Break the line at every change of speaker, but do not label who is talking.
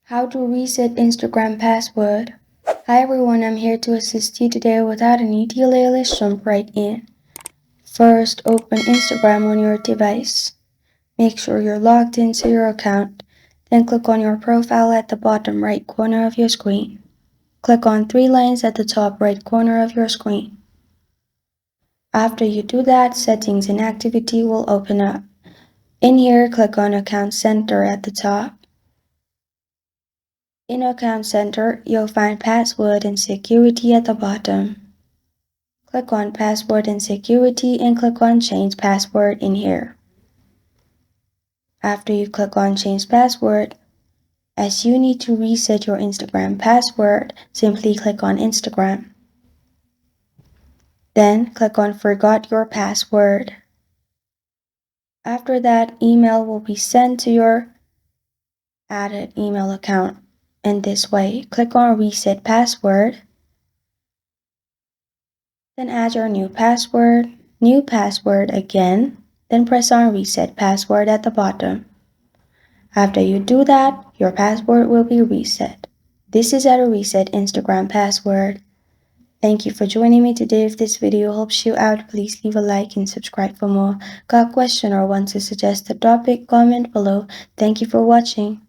How to reset Instagram password. Hi everyone, I'm here to assist you today. Without any delay, let's jump right in. First, open Instagram on your device. Make sure you're logged into your account. Then click on your profile at the bottom right corner of your screen. Click on three lines at the top right corner of your screen. After you do that, Settings and Activity will open up. In here, click on Account Center at the top. In Account Center, you'll find Password and Security at the bottom. Click on Password and Security and click on Change Password in here. After you click on Change Password, as you need to reset your Instagram password, simply click on Instagram. Then click on Forgot Your Password. After that, email will be sent to your added email account. In this way, click on Reset Password. Then add your new password again, then press on Reset Password at the bottom. After you do that, your password will be reset. This is how to reset Instagram password. Thank you for joining me today. If this video helps you out, please leave a like and subscribe for more. Got a question or want to suggest a topic? Comment below. Thank you for watching.